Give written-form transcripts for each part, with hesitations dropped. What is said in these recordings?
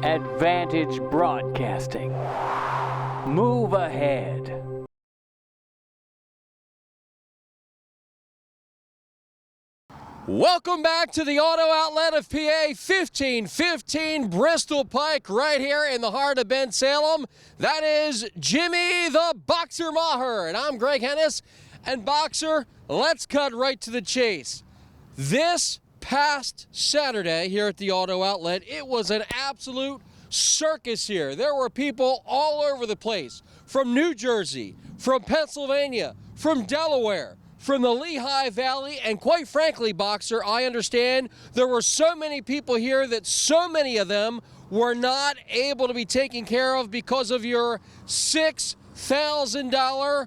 Advantage Broadcasting. Move ahead. Welcome back to the Auto Outlet of PA, 1515 Bristol Pike, right here in the heart of Bensalem. That is Jimmy the Boxer Maher, and I'm Greg Hennis. And Boxer, let's cut right to the chase. This past Saturday here at the Auto Outlet, it was an absolute circus here. There were people all over the place, from New Jersey, from Pennsylvania, from Delaware, from the Lehigh Valley, and quite frankly, Boxer, I understand there were so many people here that so many of them were not able to be taken care of because of your $6,000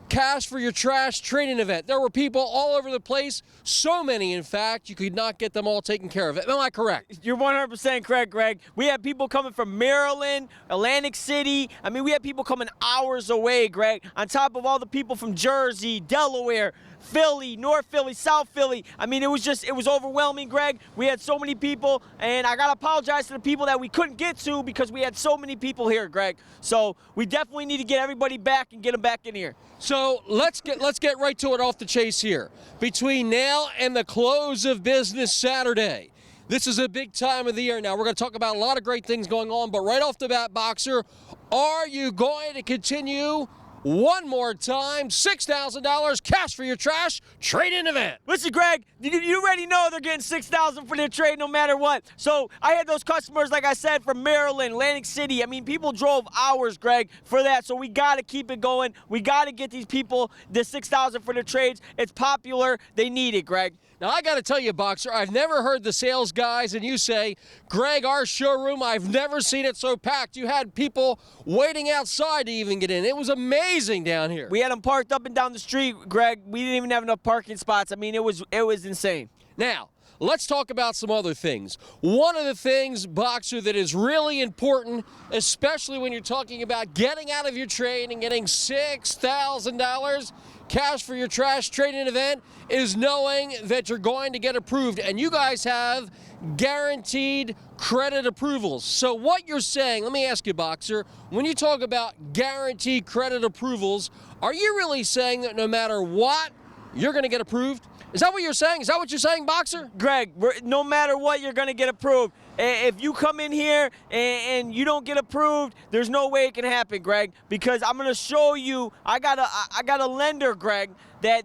cash for your trash trade-in event. There were people all over the place, so many, in fact, you could not get them all taken care of. Am I correct? You're 100% correct, Greg. We had people coming from Maryland, Atlantic City. I mean, we had people coming hours away, Greg, on top of all the people from Jersey, Delaware, Philly, North Philly, South Philly. I mean, it was overwhelming, Greg. We had so many people, and I got to apologize to the people that we couldn't get to because we had so many people here, Greg. So we definitely need to get everybody back and get them back in here. So let's get right to it off the chase here. Between now and the close of business Saturday, this is a big time of the year. Now, we're going to talk about a lot of great things going on, but right off the bat, Boxer, are you going to continue one more time, $6,000 cash for your trash trade-in event? Listen, Greg, you already know they're getting $6,000 for their trade no matter what. So I had those customers, like I said, from Maryland, Atlantic City. I mean, people drove hours, Greg, for that. So we got to keep it going. We got to get these people the $6,000 for their trades. It's popular. They need it, Greg. Now, I got to tell you, Boxer, I've never heard the sales guys and you say, Greg, our showroom, I've never seen it so packed. You had people waiting outside to even get in. It was amazing down here. We had them parked up and down the street, Greg. We didn't even have enough parking spots. I mean, it was insane. Now, let's talk about some other things. One of the things, Boxer, that is really important, especially when you're talking about getting out of your trade and getting $6,000 cash for your trash trade-in event, is knowing that you're going to get approved. And you guys have guaranteed credit approvals. So what you're saying, let me ask you, Boxer, when you talk about guaranteed credit approvals, are you really saying that no matter what, you're going to get approved? Is that what you're saying? Is that what you're saying, Boxer? Greg, no matter what, you're going to get approved. If you come in here and you don't get approved, there's no way it can happen, Greg, because I'm going to show you. I got a lender, Greg, that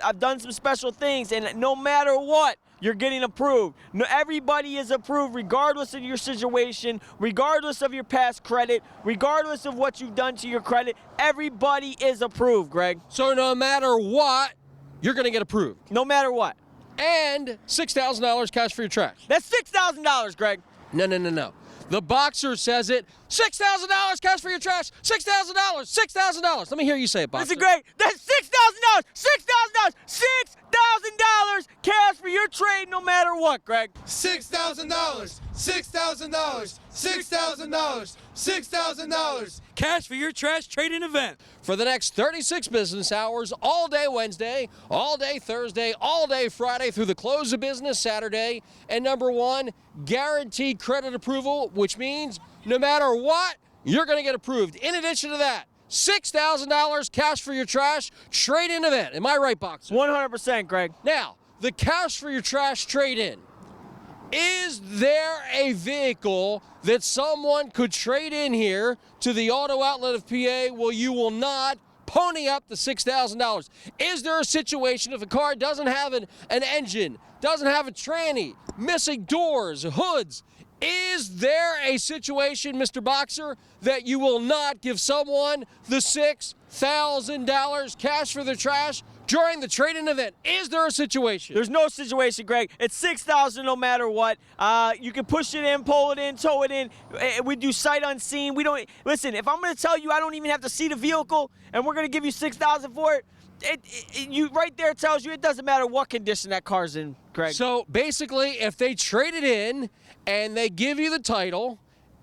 I've done some special things, and no matter what, you're getting approved. No, everybody is approved regardless of your situation, regardless of your past credit, regardless of what you've done to your credit. Everybody is approved, Greg. So no matter what, you're going to get approved. No matter what. And $6,000 cash for your trash. That's $6,000, Greg. No. The Boxer says it. $6,000 cash for your trash. $6,000. $6,000. Let me hear you say it, Boxer. This is great. That's $6,000. $6,000. $6,000 cash for your trade no matter what, Greg. $6,000. $6,000. $6,000. $6,000. Cash for your trash trade-in event. For the next 36 business hours, all day Wednesday, all day Thursday, all day Friday through the close of business Saturday. And number one, guaranteed credit approval, which means no matter what, you're going to get approved. In addition to that, $6,000 cash for your trash trade-in event. Am I right, Boxer? 100%, Greg. Now, the cash for your trash trade-in. Is there a vehicle that someone could trade in here to the Auto Outlet of PA where you will not pony up the $6,000? Is there a situation if a car doesn't have an engine, doesn't have a tranny, missing doors, hoods? Is there a situation, Mr. Boxer, that you will not give someone the $6,000 cash for their trash during the trade-in event? Is there a situation? There's no situation, Greg. It's $6,000 no matter what. You can push it in, pull it in, tow it in. We do sight unseen. We don't listen. If I'm going to tell you I don't even have to see the vehicle, and we're going to give you $6,000 for it, you right there tells you it doesn't matter what condition that car's in, Greg. So basically, if they trade it in and they give you the title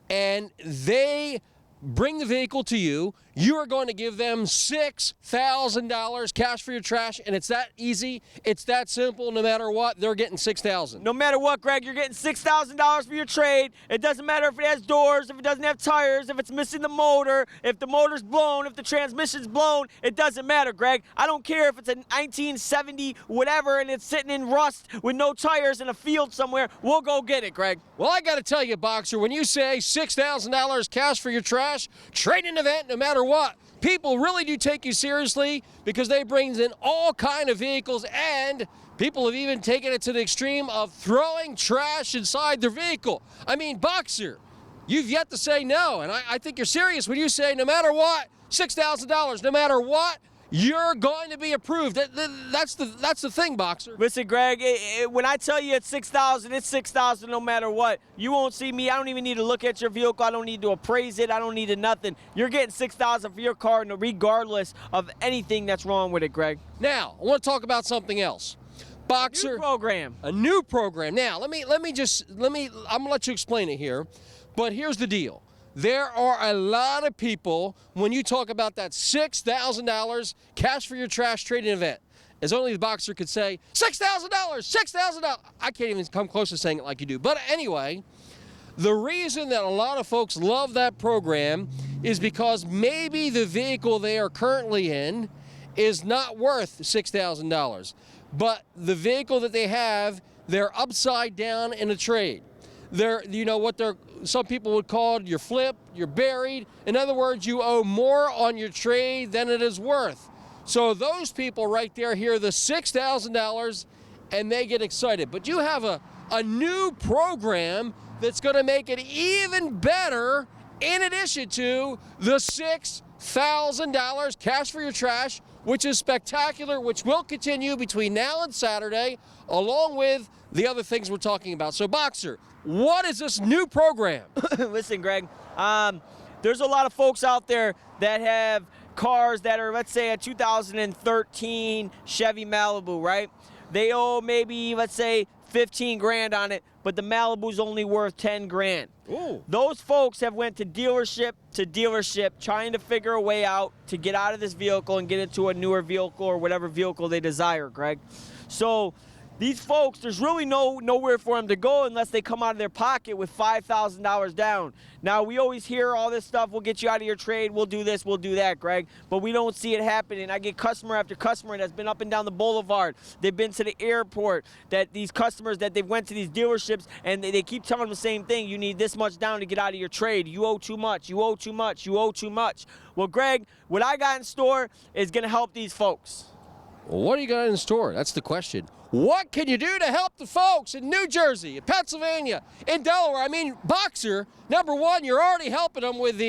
and they bring the vehicle to you, you are going to give them $6,000 cash for your trash, and it's that easy. It's that simple. No matter what, they're getting $6,000. No matter what, Greg, you're getting $6,000 for your trade. It doesn't matter if it has doors, if it doesn't have tires, if it's missing the motor, if the motor's blown, if the transmission's blown. It doesn't matter, Greg. I don't care if it's a 1970 whatever and it's sitting in rust with no tires in a field somewhere. We'll go get it, Greg. Well, I got to tell you, Boxer, when you say $6,000 cash for your trash, trade-in event, no matter what, people really do take you seriously because they bring in all kind of vehicles, and people have even taken it to the extreme of throwing trash inside their vehicle. I mean, Boxer, you've yet to say no, and I think you're serious when you say no matter what, $6,000, no matter what, you're going to be approved. That's the thing, Boxer. Listen, Greg, when I tell you it's 6,000, it's 6,000 no matter what. You won't see me. I don't even need to look at your vehicle. I don't need to appraise it. I don't need to nothing. You're getting 6,000 for your car regardless of anything that's wrong with it, Greg. Now, I want to talk about something else. Boxer, A new program. Now, I'm going to let you explain it here, but here's the deal. There are a lot of people, when you talk about that $6,000 cash for your trash trading event, as only the Boxer could say, $6,000, $6,000. I can't even come close to saying it like you do. But anyway, the reason that a lot of folks love that program is because maybe the vehicle they are currently in is not worth $6,000. But the vehicle that they have, they're upside down in a trade. They're, you know what some people would call you're flipped, you're buried. In other words, you owe more on your trade than it is worth. So those people right there hear the $6,000 and they get excited. But you have a new program that's going to make it even better in addition to the $6,000 cash for your trash, which is spectacular, which will continue between now and Saturday, along with the other things we're talking about. So, Boxer, what is this new program? Listen, Greg, there's a lot of folks out there that have cars that are, let's say, a 2013 Chevy Malibu, right? They owe maybe, let's say, 15 grand on it, but the Malibu's only worth 10 grand. Ooh. Those folks have went to dealership trying to figure a way out to get out of this vehicle and get into a newer vehicle or whatever vehicle they desire, Greg. So these folks, there's really nowhere for them to go unless they come out of their pocket with $5,000 down. Now, we always hear all this stuff, we'll get you out of your trade, we'll do this, we'll do that, Greg, but we don't see it happening. I get customer after customer that's been up and down the boulevard. They've been to the airport, that these customers that they went to these dealerships, and they keep telling them the same thing. You need this much down to get out of your trade. You owe too much, you owe too much, you owe too much. Well, Greg, what I got in store is going to help these folks. Well, what do you got in store? That's the question. What can you do to help the folks in New Jersey, in Pennsylvania, in Delaware? I mean, Boxer, number one, you're already helping them with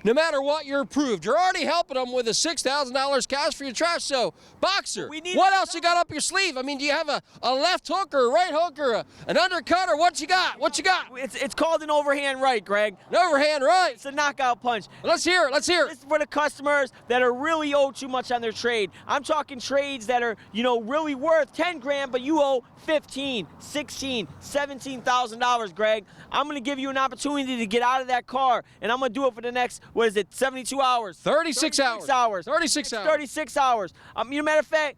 no matter what, you're approved. You're already helping them with the $6,000 cash for your trash. So, Boxer, what else you got up your sleeve? I mean, do you have a left hook or a right hook or an undercut, or what you got? What you got? It's called an overhand right, Greg. An overhand right. It's a knockout punch. Let's hear it. Let's hear it. This is for the customers that are really owe too much on their trade. I'm talking trades that are, really worth 10 grand, but you owe $15,000, $16,000, $17,000, Greg. I'm going to give you an opportunity to get out of that car, and I'm going to do it for the next, 72 hours? 36 hours. 36 hours. 36 hours. Matter of fact,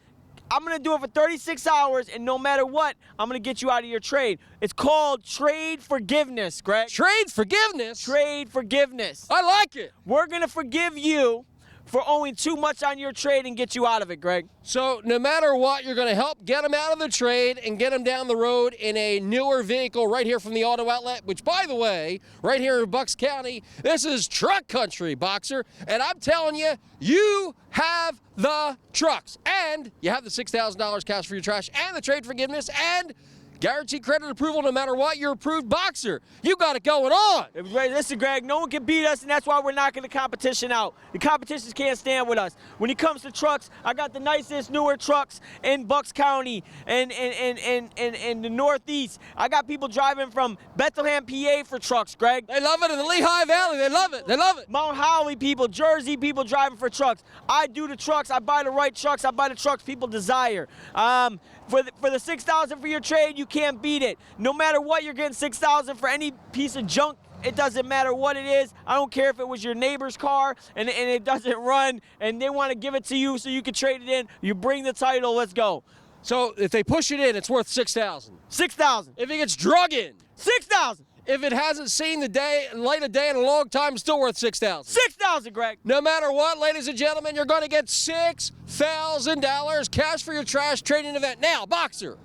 I'm going to do it for 36 hours, and no matter what, I'm going to get you out of your trade. It's called trade forgiveness, Greg. Trade forgiveness? Trade forgiveness. I like it. We're going to forgive you for owing too much on your trade and get you out of it, Greg. So no matter what, you're going to help get them out of the trade and get them down the road in a newer vehicle right here from the Auto Outlet, which, by the way, right here in Bucks County, this is truck country, Boxer. And I'm telling you, you have the trucks, and you have the $6,000 cash for your trash, and the trade forgiveness, and guaranteed credit approval no matter what. You're approved, Boxer. You got it going on. Listen, Greg, no one can beat us, and that's why we're knocking the competition out. The competitions can't stand with us. When it comes to trucks, I got the nicest, newer trucks in Bucks County and the Northeast. I got people driving from Bethlehem, PA for trucks, Greg. They love it in the Lehigh Valley. They love it. They love it. Mount Holly people, Jersey people driving for trucks. I do the trucks. I buy the right trucks. I buy the trucks people desire. For the $6,000 for your trade, you can't beat it. No matter what, you're getting $6,000 for any piece of junk It doesn't matter what it is. I don't care if it was your neighbor's car and it doesn't run and they want to give it to you so you can trade it in. You bring the title. Let's go. So if they push it in, it's worth $6,000. $6,000. If it gets drug in, $6,000. if it hasn't seen the light of day in a long time, it's still worth $6,000. $6,000, Greg. No matter what, ladies and gentlemen, you're going to get $6,000 cash for your trash trading event. Now, Boxer,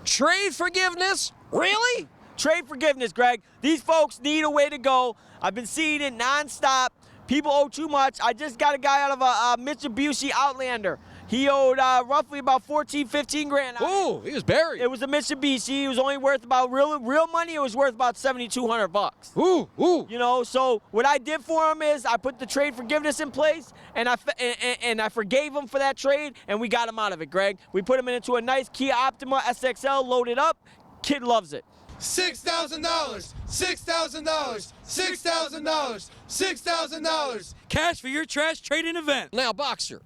trade forgiveness? Really? Trade forgiveness, Greg. These folks need a way to go. I've been seeing it nonstop. People owe too much. I just got a guy out of a Mitsubishi Outlander. He owed roughly about 14, 15 grand. Ooh, he was buried. It was a Mitsubishi. It was only worth about real money. It was worth about $7,200. Ooh. You know, so what I did for him is I put the trade forgiveness in place, and I forgave him for that trade, and we got him out of it, Greg. We put him into a nice Kia Optima SXL, loaded up. Kid loves it. $6,000, $6,000, $6,000, $6,000. Cash for your trash trading event. Now, Boxer,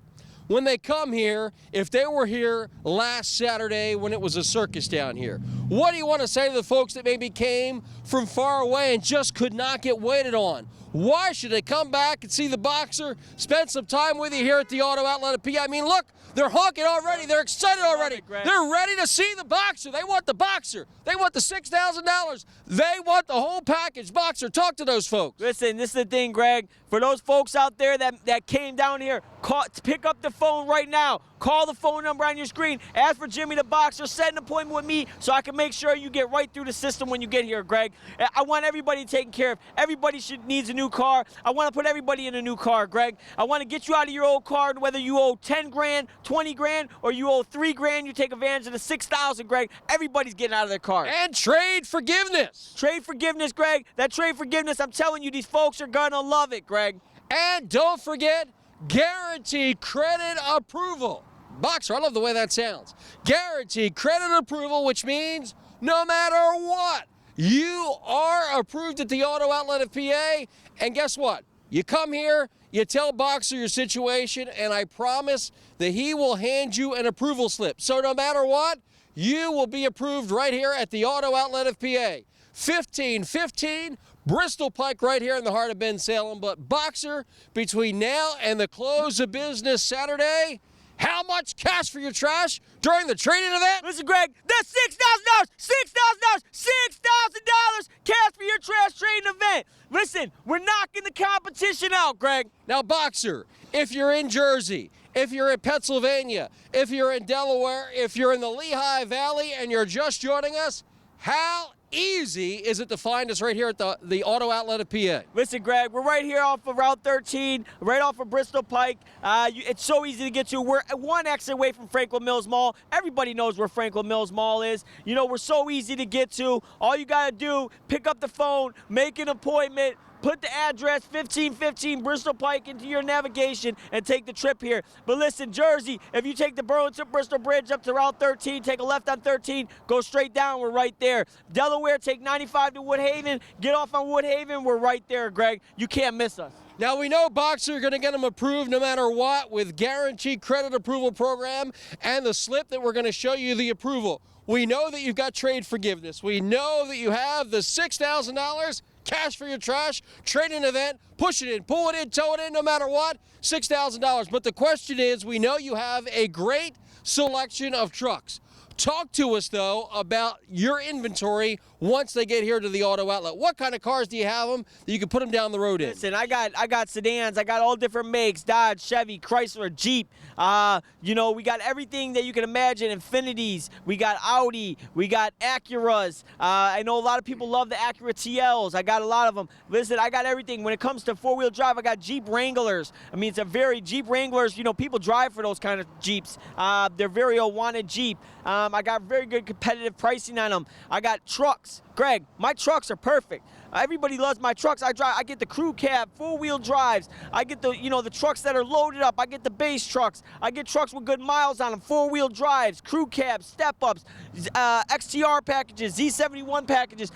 when they come here, if they were here last Saturday when it was a circus down here, what do you want to say to the folks that maybe came from far away and just could not get waited on? Why should they come back and see the Boxer, spend some time with you here at the Auto Outlet at PA? I mean, look, they're honking already. They're excited already. They're ready to see the Boxer. They want the Boxer. They want the $6,000. They want the whole package. Boxer, talk to those folks. Listen, this is the thing, Greg. For those folks out there that came down here, pick up the phone right now. Call the phone number on your screen. Ask for Jimmy the Boxer. Set an appointment with me so I can make sure you get right through the system when you get here, Greg. I want everybody taken care of. Everybody needs a new car. I want to put everybody in a new car, Greg. I want to get you out of your old car, whether you owe 10 grand, 20 grand, or you owe 3 grand. You take advantage of the 6,000, Greg. Everybody's getting out of their car. And trade forgiveness. Trade forgiveness, Greg. That trade forgiveness, I'm telling you, these folks are going to love it, Greg. And don't forget, guaranteed credit approval. Boxer, I love the way that sounds. Guaranteed credit approval, which means no matter what, you are approved at the Auto Outlet of PA. And guess what? You come here, you tell Boxer your situation, and I promise that he will hand you an approval slip. So no matter what, you will be approved right here at the Auto Outlet of PA. 1515 Bristol Pike right here in the heart of Bensalem. But Boxer, between now and the close of business Saturday, how much cash for your trash during the trading event? Listen, Greg, that's $6,000, $6,000, $6,000 cash for your trash trading event. Listen, we're knocking the competition out, Greg. Now, Boxer, if you're in Jersey, if you're in Pennsylvania, if you're in Delaware, if you're in the Lehigh Valley and you're just joining us, how easy is it to find us right here at the Auto Outlet of PA? Listen, Greg, we're right here off of Route 13, right off of Bristol Pike. It's so easy to get to. We're one exit away from Franklin Mills Mall. Everybody knows where Franklin Mills Mall is. You know, we're so easy to get to. All you got to do, pick up the phone, make an appointment, put the address 1515 Bristol Pike into your navigation and take the trip here. But listen, Jersey, if you take the Burlington-Bristol Bridge up to Route 13, take a left on 13, go straight down, we're right there. Delaware, take 95 to Woodhaven, get off on Woodhaven, we're right there, Greg. You can't miss us. Now, we know Boxer, you're going to get them approved no matter what with Guaranteed Credit Approval Program and the slip that we're going to show you the approval. We know that you've got trade forgiveness. We know that you have the $6,000 cash for your trash, trading event, push it in, pull it in, tow it in, no matter what, $6,000. But the question is, we know you have a great selection of trucks. Talk to us, though, about your inventory once they get here to the Auto Outlet. What kind of cars do you have them that you can put them down the road in? Listen, I got sedans. I got all different makes, Dodge, Chevy, Chrysler, Jeep. You know, we got everything that you can imagine, Infinities. We got Audi. We got Acuras. I know a lot of people love the Acura TLs. I got a lot of them. Listen, I got everything. When it comes to four-wheel drive, I got Jeep Wranglers. I mean, Jeep Wranglers, you know, people drive for those kind of Jeeps. They're very wanted Jeep. I got very good competitive pricing on them. I got trucks. Greg, my trucks are perfect. Everybody loves my trucks. I get the crew cab, four-wheel drives. I get the trucks that are loaded up. I get the base trucks. I get trucks with good miles on them, four-wheel drives, crew cabs, step-ups, XTR packages, Z71 packages.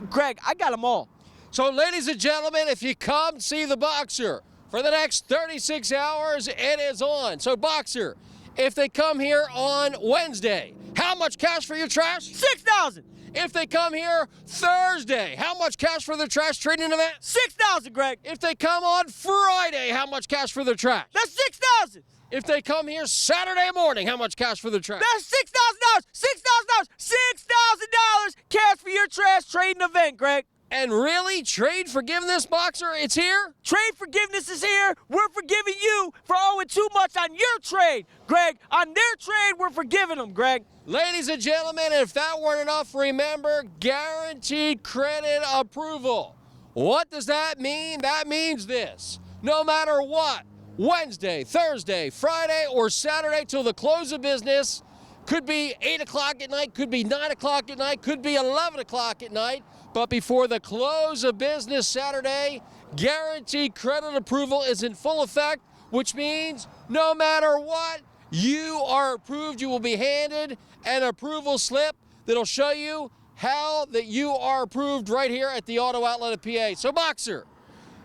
Greg, I got them all. So, ladies and gentlemen, if you come see the Boxer for the next 36 hours, it is on. So, Boxer, if they come here on Wednesday, how much cash for your trash? $6,000. If they come here Thursday, how much cash for their trash trade-in event? 6,000, Greg. If they come on Friday, how much cash for their trash? That's 6,000. If they come here Saturday morning, how much cash for their trash? That's $6,000. $6,000. $6,000 cash for your trash trading event, Greg. And really, trade forgiveness, Boxer, it's here? Trade forgiveness is here. We're forgiving you for owing too much on your trade, Greg. On their trade, we're forgiving them, Greg. Ladies and gentlemen, if that weren't enough, remember, guaranteed credit approval. What does that mean? That means this. No matter what, Wednesday, Thursday, Friday, or Saturday till the close of business, could be 8 o'clock at night, could be 9 o'clock at night, could be 11 o'clock at night, but before the close of business Saturday, guaranteed credit approval is in full effect, which means no matter what, you are approved. You will be handed an approval slip that'll show you how that you are approved right here at the Auto Outlet of PA. So, Boxer,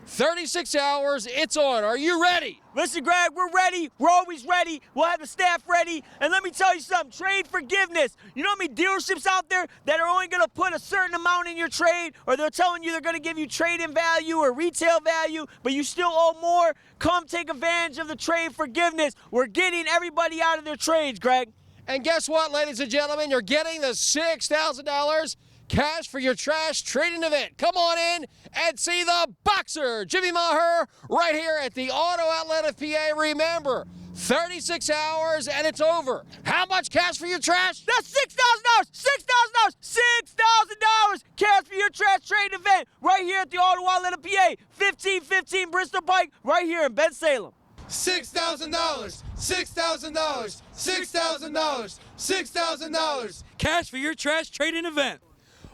36 hours, it's on. Are you ready? Listen, Greg, we're ready. We're always ready. We'll have the staff ready. And let me tell you something, trade forgiveness. You know how many dealerships out there that are only going to put a certain amount in your trade, or they're telling you they're going to give you trade-in value or retail value, but you still owe more? Come take advantage of the trade forgiveness. We're getting everybody out of their trades, Greg. And guess what, ladies and gentlemen? You're getting the $6,000 cash for your trash trading event. Come on in and see the Boxer, Jimmy Maher, right here at the Auto Outlet of PA. Remember, 36 hours and it's over. How much cash for your trash? That's $6,000. $6,000. $6,000 cash for your trash trading event right here at the Auto Outlet of PA. 1515 Bristol Pike, right here in Bensalem. $6,000. $6,000. $6,000. $6,000. Cash for your trash trading event.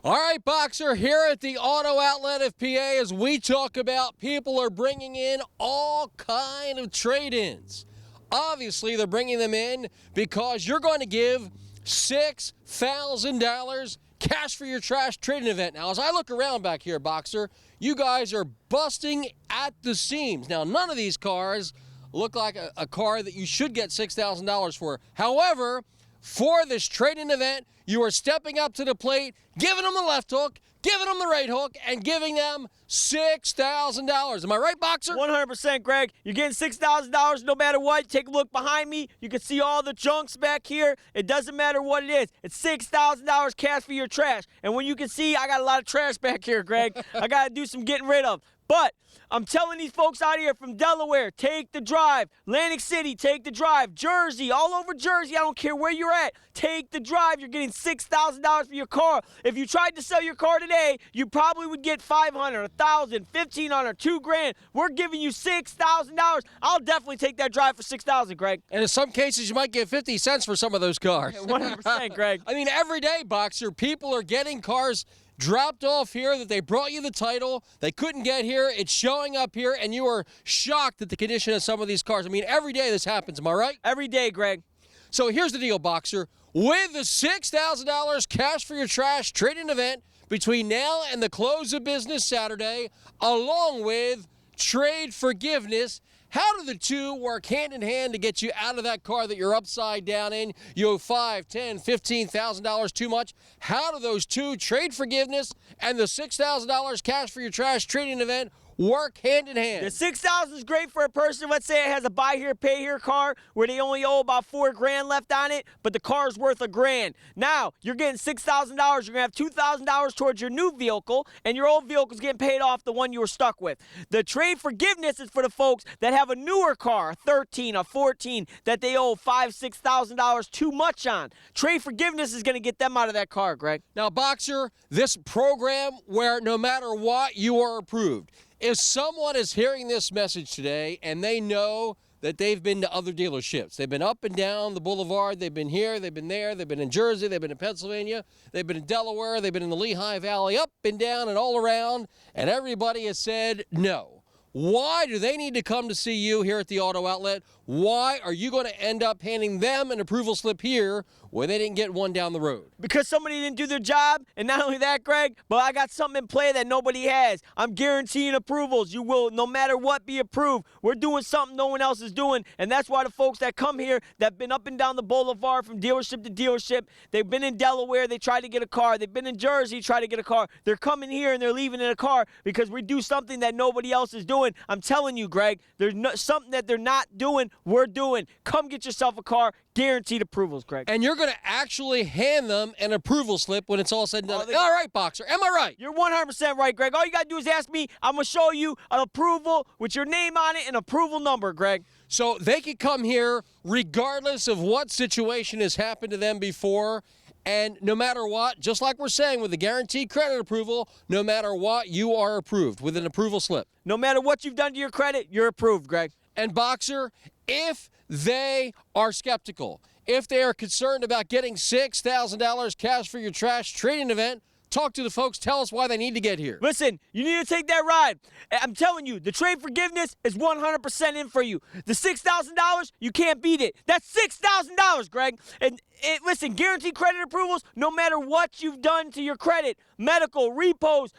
All right, Boxer, here at the Auto Outlet of PA, as we talk about, people are bringing in all kind of trade-ins. Obviously, they're bringing them in because you're going to give $6,000 cash for your trash trading event. Now, as I look around back here, Boxer, you guys are busting at the seams. Now, none of these cars look like a car that you should get $6,000 for. However, for this trade-in event, you are stepping up to the plate, giving them the left hook, giving them the right hook, and giving them $6,000. Am I right, Boxer? 100%, Greg. You're getting $6,000 no matter what. Take a look behind me. You can see all the junks back here. It doesn't matter what it is. It's $6,000 cash for your trash. And when you can see, I got a lot of trash back here, Greg. I got to do some getting rid of. But I'm telling these folks out here from Delaware, take the drive. Atlantic City, take the drive. Jersey, all over Jersey, I don't care where you're at. Take the drive. You're getting $6,000 for your car. If you tried to sell your car today, you probably would get $500, $1,000, $1,500, $2,000. We're giving you $6,000. I'll definitely take that drive for $6,000, Greg. And in some cases, you might get 50 cents for some of those cars. 100%, Greg. I mean, every day, Boxer, people are getting cars dropped off here that they brought you the title. They couldn't get here. It's showing up here, and you are shocked at the condition of some of these cars. I mean, every day this happens. Am I right? Every day, Greg. So here's the deal, Boxer. With the $6,000 cash for your trash trade-in event between now and the close of business Saturday, along with trade forgiveness, how do the two work hand in hand to get you out of that car that you're upside down in? You owe $5,000, $10,000, $15,000 too much. How do those two, trade forgiveness and the $6,000 cash for your trash trading event, work hand in hand? The $6,000 is great for a person, let's say it has a buy here, pay here car where they only owe about $4,000 left on it, but the car is worth $1,000. Now, you're getting $6,000, you're going to have $2,000 towards your new vehicle, and your old vehicle is getting paid off the one you were stuck with. The trade forgiveness is for the folks that have a newer car, a 13, a 14, that they owe $5,000, $6,000 too much on. Trade forgiveness is going to get them out of that car, Greg. Now, Boxer, this program where no matter what, you are approved. If someone is hearing this message today and they know that they've been to other dealerships, they've been up and down the boulevard, they've been here, they've been there, they've been in Jersey, they've been in Pennsylvania, they've been in Delaware, they've been in the Lehigh Valley, up and down and all around, and everybody has said no. Why do they need to come to see you here at the auto outlet? Why are you going to end up handing them an approval slip here when they didn't get one down the road? Because somebody didn't do their job, and not only that, Greg, but I got something in play that nobody has. I'm guaranteeing approvals. You will, no matter what, be approved. We're doing something no one else is doing, and that's why the folks that come here that have been up and down the boulevard from dealership to dealership, they've been in Delaware, they tried to get a car. They've been in Jersey, tried to get a car. They're coming here and they're leaving in a car because we do something that nobody else is doing. I'm telling you, Greg, there's something that they're not doing, we're doing. Come get yourself a car. Guaranteed approvals, Greg. And you're going to actually hand them an approval slip when it's all said and done. Oh, All right, Boxer, am I right? You're 100% right, Greg. All you got to do is ask me. I'm going to show you an approval with your name on it and approval number, Greg. So they could come here regardless of what situation has happened to them before. And no matter what, just like we're saying with the guaranteed credit approval, no matter what, you are approved with an approval slip. No matter what you've done to your credit, you're approved, Greg. And Boxer, if they are skeptical, if they are concerned about getting $6,000 cash for your trash trading event, talk to the folks. Tell us why they need to get here. Listen, you need to take that ride. I'm telling you, the trade forgiveness is 100% in for you. The $6,000, you can't beat it. That's $6,000, Greg. And listen, guaranteed credit approvals, no matter what you've done to your credit, medical, repos,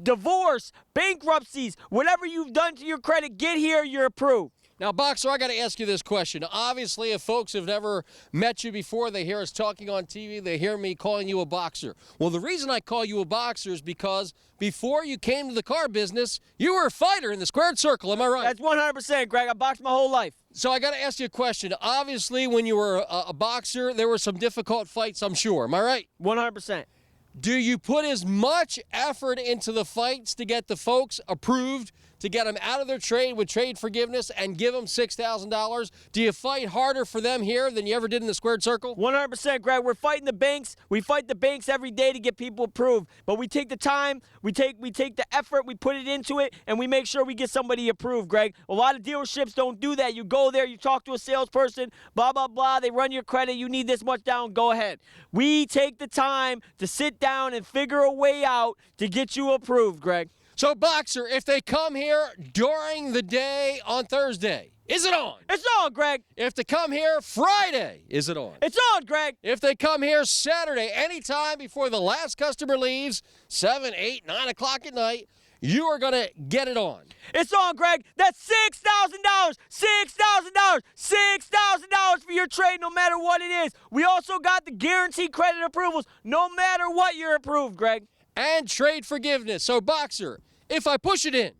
divorce, bankruptcies, whatever you've done to your credit, get here, you're approved. Now, Boxer, I got to ask you this question. Obviously, if folks have never met you before, they hear us talking on TV, they hear me calling you a boxer. Well, the reason I call you a boxer is because before you came to the car business, you were a fighter in the squared circle. Am I right? That's 100%, Greg. I boxed my whole life. So I got to ask you a question. Obviously, when you were a boxer, there were some difficult fights, I'm sure. Am I right? 100%. Do you put as much effort into the fights to get the folks approved, to get them out of their trade with trade forgiveness and give them $6,000? Do you fight harder for them here than you ever did in the squared circle? 100%, Greg. We're fighting the banks. We fight the banks every day to get people approved. But we take the time, we take the effort, we put it into it, and we make sure we get somebody approved, Greg. A lot of dealerships don't do that. You go there, you talk to a salesperson, blah, blah, blah. They run your credit. You need this much down. Go ahead. We take the time to sit down and figure a way out to get you approved, Greg. So, Boxer, if they come here during the day on Thursday, is it on? It's on, Greg. If they come here Friday, is it on? It's on, Greg. If they come here Saturday, anytime before the last customer leaves, 7, 8, 9 o'clock at night, you are going to get it on. It's on, Greg. That's $6,000. $6,000. $6,000 for your trade, no matter what it is. We also got the guaranteed credit approvals, no matter what you're approved, Greg. And trade forgiveness. So, Boxer, if I push it in,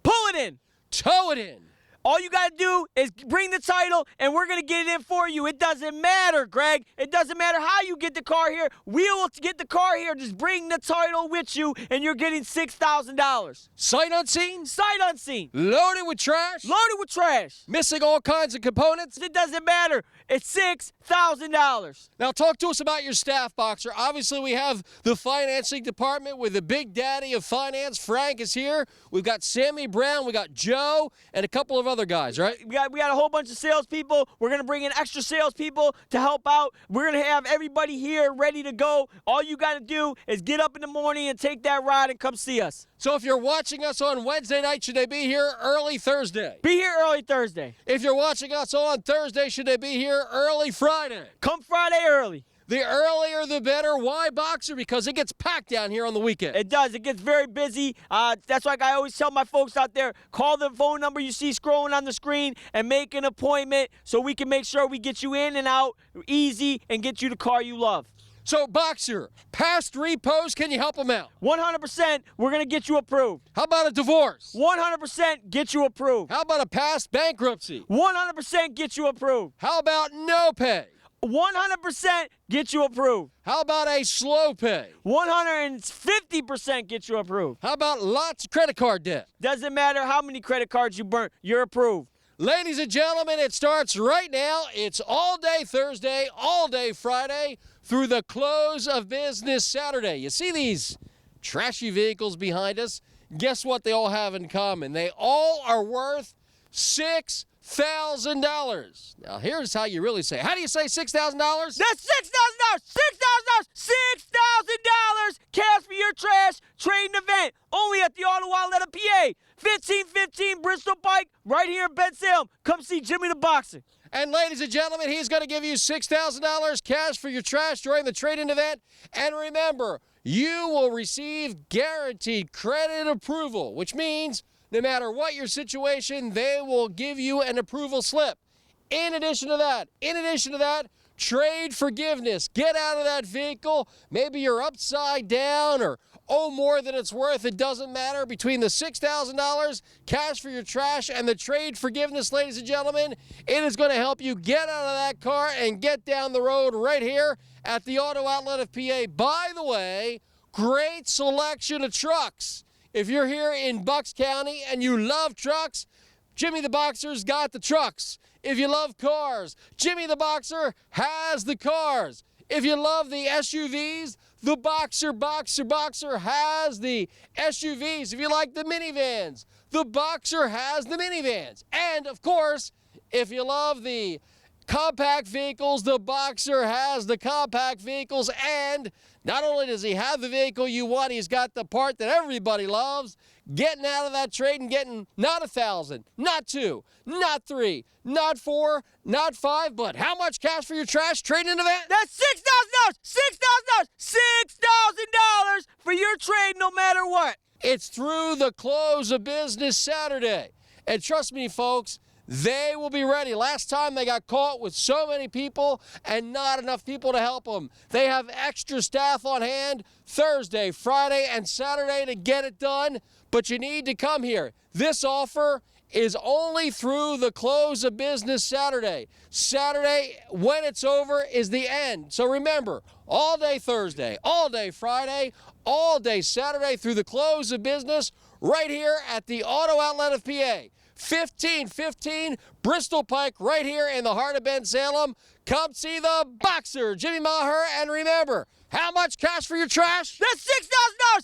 Pull it in. tow it in, All you got to do is bring the title, and we're going to get it in for you. It doesn't matter, Greg. It doesn't matter how you get the car here. We'll get the car here. Just bring the title with you, and you're getting $6,000. sight unseen, Sight unseen. loaded with trash, Loaded with trash. missing all kinds of components. It doesn't matter. It's $6,000. Now, talk to us about your staff, Boxer. Obviously, we have the financing department with the big daddy of finance. Frank is here. We've got Sammy Brown. We got Joe and a couple of other guys, right? We got a whole bunch of salespeople. We're going to bring in extra salespeople to help out. We're going to have everybody here ready to go. All you got to do is get up in the morning and take that ride and come see us. So if you're watching us on Wednesday night, should they be here early Thursday? Be here early Thursday. If you're watching us on Thursday, should they be here early Friday? Come Friday early. The earlier the better. Why, Boxer? Because it gets packed down here on the weekend. It does. It gets very busy. That's why I always tell my folks out there, call the phone number you see scrolling on the screen and make an appointment so we can make sure we get you in and out easy and get you the car you love. So, Boxer, past repos, can you help them out? 100%, we're going to get you approved. How about a divorce? 100% get you approved. How about a past bankruptcy? 100% get you approved. How about no pay? 100% get you approved. How about a slow pay? 150% get you approved. How about lots of credit card debt? Doesn't matter how many credit cards you burn, you're approved. Ladies and gentlemen, it starts right now. It's all day Thursday, all day Friday, through the close of business Saturday. You see these trashy vehicles behind us? Guess what they all have in common? They all are worth $6,000. Now, here's how you really say it. How do you say $6,000? That's $6,000. $6,000. $6,000 cash for your trash trading event. Only at the Auto Outlet of PA. 15 1515 Bristol Pike, right here in Bensalem. Come see Jimmy the Boxer. And ladies and gentlemen, he's going to give you $6,000 cash for your trash during the trade-in event. And remember, you will receive guaranteed credit approval, which means no matter what your situation, they will give you an approval slip. In addition to that, trade forgiveness. Get out of that vehicle. Maybe you're upside down or owe more than it's worth. It doesn't matter. Between the $6,000 cash for your trash and the trade forgiveness, ladies and gentlemen, it is going to help you get out of that car and get down the road right here at the Auto Outlet of PA. By the way, great selection of trucks. If you're here in Bucks County and you love trucks, Jimmy the Boxer's got the trucks. If you love cars, Jimmy the Boxer has the cars. If you love the SUVs, the Boxer has the SUVs. If you like the minivans, the Boxer has the minivans. And of course, if you love the compact vehicles, the Boxer has the compact vehicles. And not only does he have the vehicle you want, he's got the part that everybody loves. Getting out of that trade and getting not 1,000, not 2, not 3, not 4, not 5, but how much cash for your trash trading event? That's $6,000! $6,000 for your trade no matter what. It's through the close of business Saturday. And trust me, folks, they will be ready. Last time they got caught with so many people and not enough people to help them. They have extra staff on hand Thursday, Friday, and Saturday to get it done, but you need to come here. This offer is only through the close of business Saturday. Saturday, when it's over, is the end. So remember, all day Thursday, all day Friday, all day Saturday through the close of business right here at the Auto Outlet of PA. 1515 Bristol Pike, right here in the heart of Bensalem. Come see the Boxer, Jimmy Maher, and remember, how much cash for your trash? That's $6,000!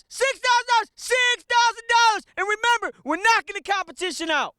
$6,000! And remember, we're knocking the competition out.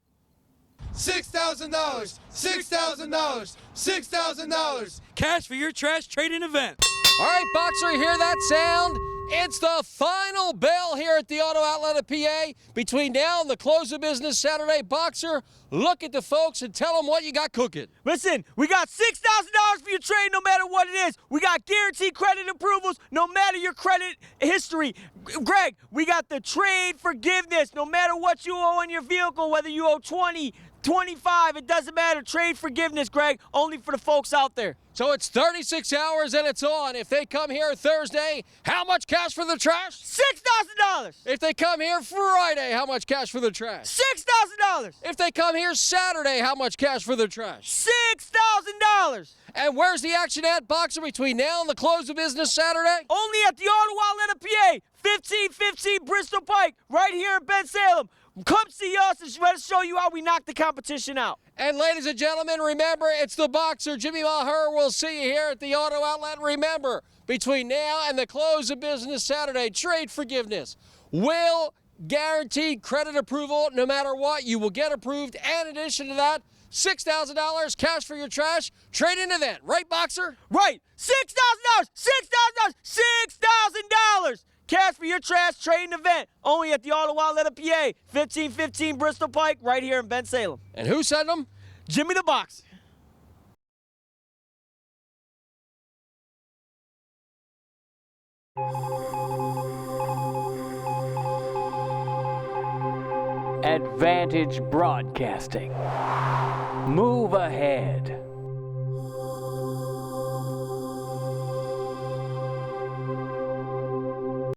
$6,000, $6,000, $6,000. Cash for your trash trading event. All right, Boxer, you hear that sound? It's the final bell here at the Auto Outlet of PA. Between now and the close of business Saturday, Boxer, look at the folks and tell them what you got cooking. Listen, we got $6,000 for your trade no matter what it is. We got guaranteed credit approvals no matter your credit history. Greg, we got the trade forgiveness no matter what you owe on your vehicle, whether you owe 20, 25, it doesn't matter. Trade forgiveness, Greg, only for the folks out there. So it's 36 hours and it's on. If they come here Thursday, how much cash for the trash? $6,000! If they come here Friday, how much cash for the trash? $6,000! If they come here Saturday, how much cash for the trash? $6,000! And where's the action at, Boxer, between now and the close of business Saturday? Only at the Auto Outlet of PA, 1515 Bristol Pike, right here in Bensalem. Come see us and let's show you how we knock the competition out. And ladies and gentlemen, remember, it's the Boxer, Jimmy Maher. We'll see you here at the Auto Outlet. Remember, between now and the close of business Saturday, trade forgiveness will guarantee credit approval no matter what. You will get approved. And in addition to that, $6,000 cash for your trash trade-in event. Right, Boxer? Right. $6,000! $6,000! Cash for your trash trading event. Only at the Auto Outlet of PA. 1515 Bristol Pike, right here in Bensalem. And who sent them? Jimmy the Boxer. Advantage Broadcasting. Move ahead.